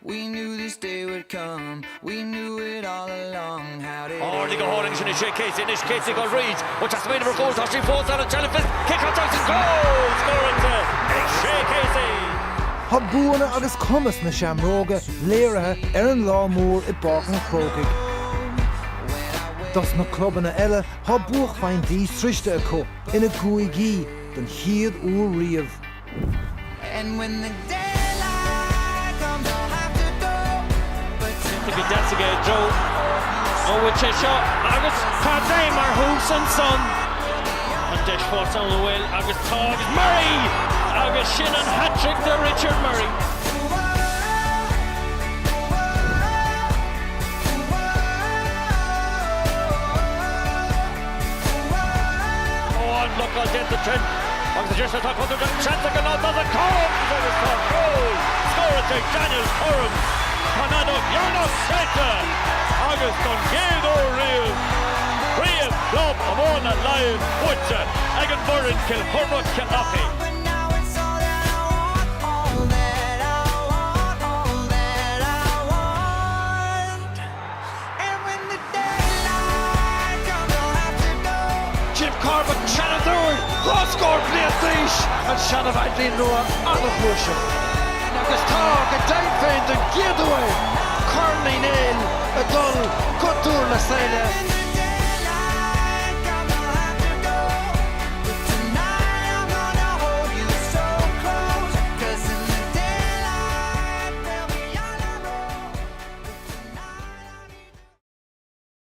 We knew this day would come. We knew it all along. How did They go holding in Shea Casey. Nish Casey got Reed. But just made of her goal. Touching force on a Jellyfish. Kick out Jackson. Goal! Scoring to Shea Casey. Tá buana agus cumas na seamróga léirithe an lámór I bácan chrócaig. Das na clubbanna eile tá buach fain dí triste acu ina gúigí den chiad riamh. And when the daylight comes, I'll have to go. But To be that's again, Joe. With Cheshire. Agus Padre mar Hoops and Son. And Dish force on the will. Agus Tog Murray. Agus Shannon hat-trick to Richard Murray. And look, I'll get the trend. Agus just a talk on the chance again. Does it come? Goal! Score it to Daniel Curran. Canado, you're not center. Agus don Diego Real Club of on a live butcher. Egan Burren kill Cormac Kinapi. but now it's all that I want, all that I want, all that I want. And when the daylight comes, I'll have to go. Jim Corbett, Shannon Dewey, cross score play a fish, and Shannon Adley Noah on the push. Agus Tog, a dive feint, and geared away. Corney Nail, a goal, cut tour la Sala.